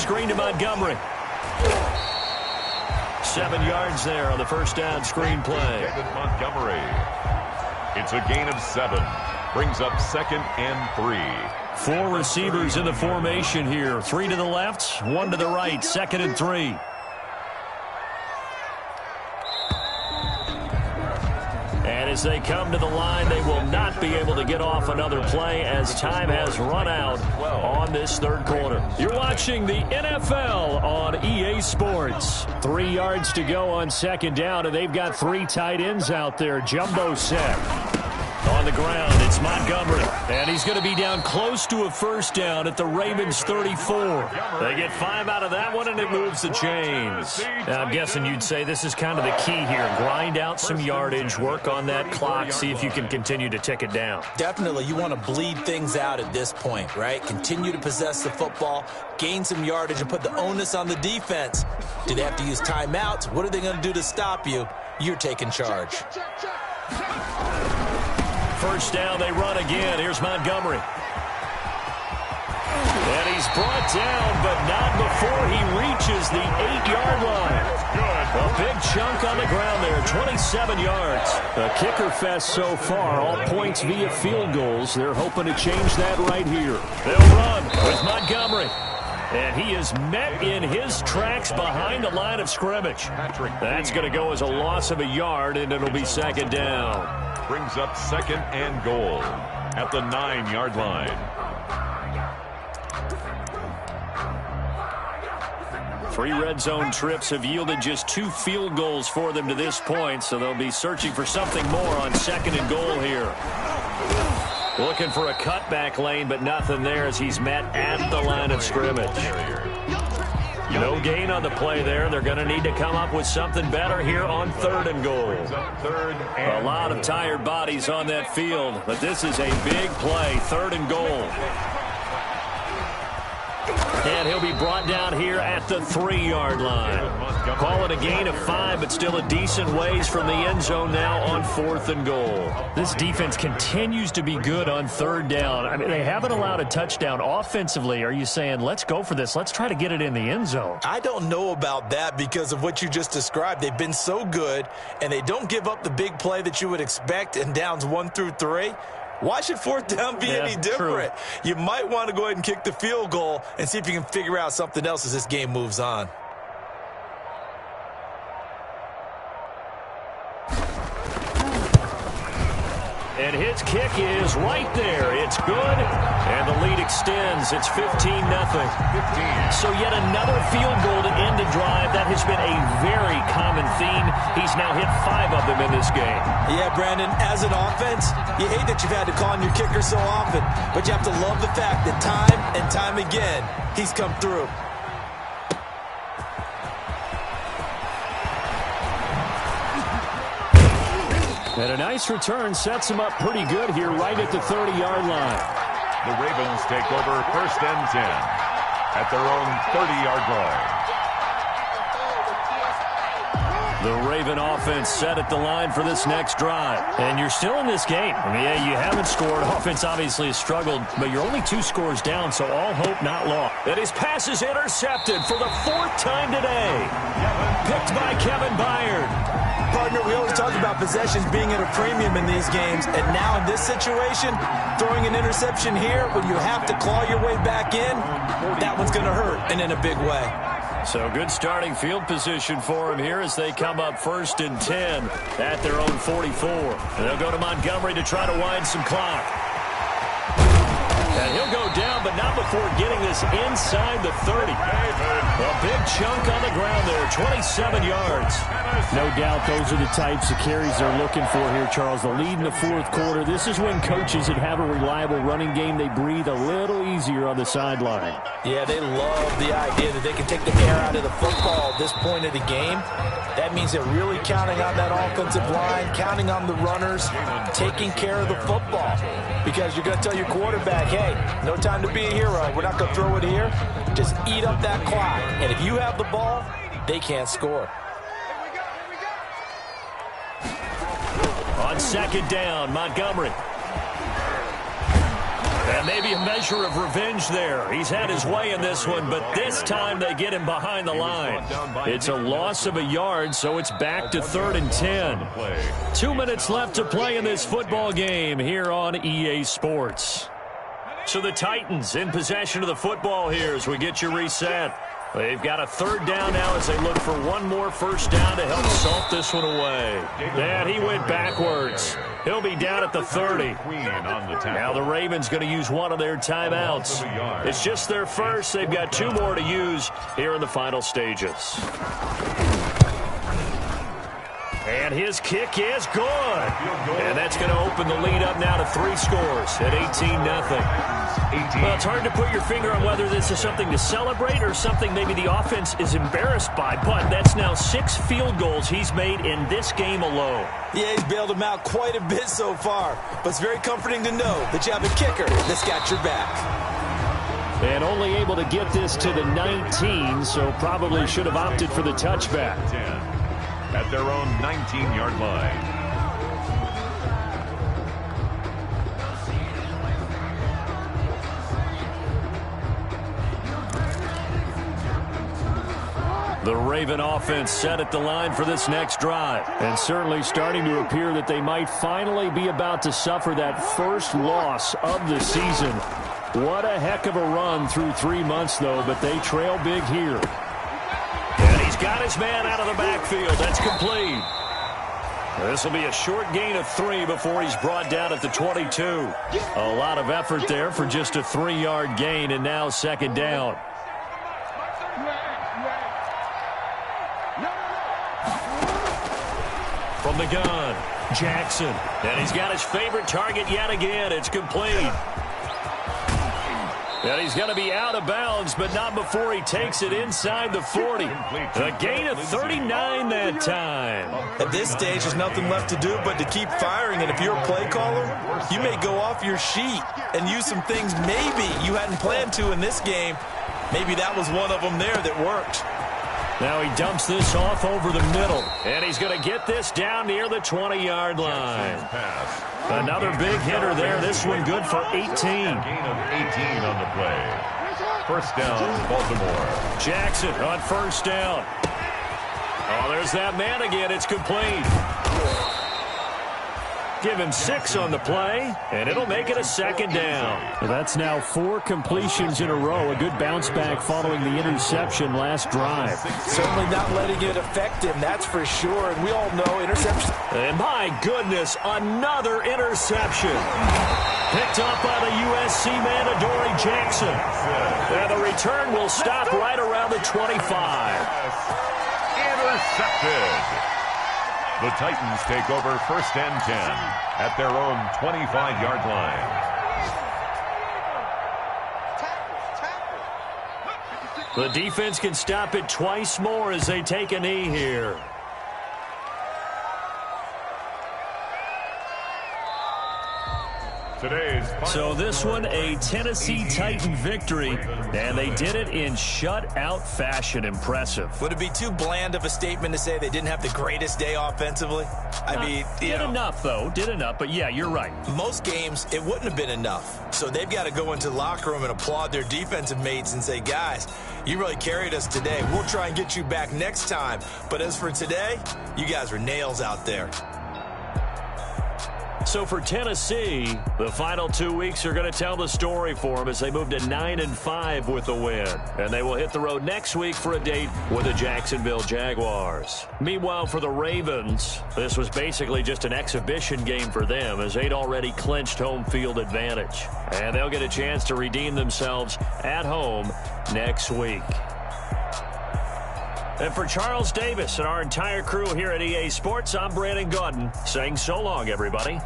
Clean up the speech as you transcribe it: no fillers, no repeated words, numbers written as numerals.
screen to Montgomery. 7 yards there on the first down screen play. Montgomery. It's a gain of 7. Brings up 2nd and 3. 4 receivers in the formation here. 3 to the left, 1 to the right. 2nd and 3. And as they come to the line, they will not be able to get off another play as time has run out on this third quarter. You're watching the NFL on EA Sports. 3 yards to go on 2nd down, and they've got 3 tight ends out there. Jumbo set. On the ground, it's Montgomery. And he's going to be down close to a first down at the Ravens 34. They get 5 out of that one, and it moves the chains. Now, I'm guessing you'd say this is kind of the key here. Grind out some yardage, work on that clock, see if you can continue to tick it down. Definitely, you want to bleed things out at this point, right? Continue to possess the football, gain some yardage, and put the onus on the defense. Do they have to use timeouts? What are they going to do to stop you? You're taking charge. First down, they run again. Here's Montgomery. And he's brought down, but not before he reaches the 8-yard line. A big chunk on the ground there, 27 yards. A kicker fest so far, all points via field goals. They're hoping to change that right here. They'll run with Montgomery. And he is met in his tracks behind the line of scrimmage. That's going to go as a loss of a yard, and it'll be 2nd down. Brings up 2nd and goal at the 9-yard line. 3 red zone trips have yielded just 2 field goals for them to this point, so they'll be searching for something more on 2nd and goal here. Looking for a cutback lane, but nothing there as he's met at the line of scrimmage. No gain on the play there. They're going to need to come up with something better here on 3rd and goal. A lot of tired bodies on that field, but this is a big play. 3rd and goal. And he'll be brought down here at the 3-yard line. Call it a gain of 5, but still a decent ways from the end zone now on 4th and goal. This defense continues to be good on 3rd down. I mean, they haven't allowed a touchdown offensively. Are you saying, let's go for this? Let's try to get it in the end zone. I don't know about that because of what you just described. They've been so good, and they don't give up the big play that you would expect in downs 1 through 3. Why should 4th down be any different? True. You might want to go ahead and kick the field goal and see if you can figure out something else as this game moves on. And his kick is right there. It's good, and the lead extends. It's 15-0. So yet another field goal to end a drive. That has been a very common theme. He's now hit 5 of them in this game. Yeah, Brandon, as an offense, you hate that you've had to call on your kicker so often, but you have to love the fact that time and time again, he's come through. And a nice return sets him up pretty good here right at the 30-yard line. The Ravens take over 1st and 10 at their own 30-yard line. The Raven offense set at the line for this next drive. And you're still in this game. I mean, yeah, you haven't scored. Offense obviously has struggled, but you're only 2 scores down, so all hope not lost. And his pass is intercepted for the 4th time today. Picked by Kevin Byard. Partner, we always talk about possessions being at a premium in these games, and now in this situation, throwing an interception here when you have to claw your way back in, that one's going to hurt, and in a big way. So good starting field position for him here as they come up 1st and 10 at their own 44. They'll go to Montgomery to try to wind some clock. And he'll go down, but not before getting this inside the 30. A big chunk on the ground there, 27 yards. No doubt those are the types of carries they're looking for here, Charles. The lead in the 4th quarter. This is when coaches that have a reliable running game, they breathe a little easier on the sideline. Yeah, they love the idea that they can take the air out of the football at this point of the game. That means they're really counting on that offensive line, counting on the runners, taking care of the football. Because you're going to tell your quarterback, hey, no time to be a hero. We're not going to throw it here. Just eat up that clock. And if you have the ball, they can't score. On 2nd down, Montgomery. And maybe a measure of revenge there. He's had his way in this one, but this time they get him behind the line. It's a loss of a yard, so it's back to 3rd and 10. 2 minutes left to play in this football game here on EA Sports. So the Titans in possession of the football here as we get you reset. They've got a 3rd down now as they look for one more first down to help salt this one away. And he went backwards. He'll be down at the 30. Now the Ravens going to use one of their timeouts. It's just their first. They've got 2 more to use here in the final stages. And his kick is good. And that's going to open the lead up now to 3 scores at 18-0. Well, it's hard to put your finger on whether this is something to celebrate or something maybe the offense is embarrassed by. But that's now 6 field goals he's made in this game alone. Yeah, he's bailed him out quite a bit so far. But it's very comforting to know that you have a kicker that's got your back. And only able to get this to the 19, so probably should have opted for the touchback. At their own 19-yard line. The Raven offense set at the line for this next drive. And certainly starting to appear that they might finally be about to suffer that first loss of the season. What a heck of a run through 3 months, though, but they trail big here. And he's got his man out of the backfield. That's complete. This will be a short gain of 3 before he's brought down at the 22. A lot of effort there for just a 3-yard gain, and now 2nd down. From the gun, Jackson. And he's got his favorite target yet again. It's complete. And he's going to be out of bounds, but not before he takes it inside the 40. A gain of 39 that time. At this stage, there's nothing left to do but to keep firing. And if you're a play caller, you may go off your sheet and use some things maybe you hadn't planned to in this game. Maybe that was one of them there that worked. Now he dumps this off over the middle. And he's going to get this down near the 20-yard line. Another big hitter there. This one good for 18. Gain of 18 on the play. First down, Baltimore. Jackson on first down. Oh, there's that man again. It's complete. Give him 6 on the play, and it'll make it a 2nd down. Well, that's now 4 completions in a row. A good bounce back following the interception last drive. Certainly not letting it affect him, that's for sure. And we all know interception. And my goodness, another interception. Picked up by the USC man, Adoree Jackson. And the return will stop right around the 25. Intercepted. The Titans take over 1st and 10 at their own 25-yard line. The defense can stop it twice more as they take a knee here. So this one, a Tennessee Titan victory, and they did it in shutout fashion. Impressive. Would it be too bland of a statement to say they didn't have the greatest day offensively? I mean, did enough, though. Did enough, but yeah, you're right. Most games, it wouldn't have been enough. So they've got to go into the locker room and applaud their defensive mates and say, guys, you really carried us today. We'll try and get you back next time. But as for today, you guys are nails out there. So for Tennessee, the final 2 weeks are going to tell the story for them as they move to 9-5 with a win. And they will hit the road next week for a date with the Jacksonville Jaguars. Meanwhile, for the Ravens, this was basically just an exhibition game for them as they'd already clinched home field advantage. And they'll get a chance to redeem themselves at home next week. And for Charles Davis and our entire crew here at EA Sports, I'm Brandon Gaudin saying so long, everybody.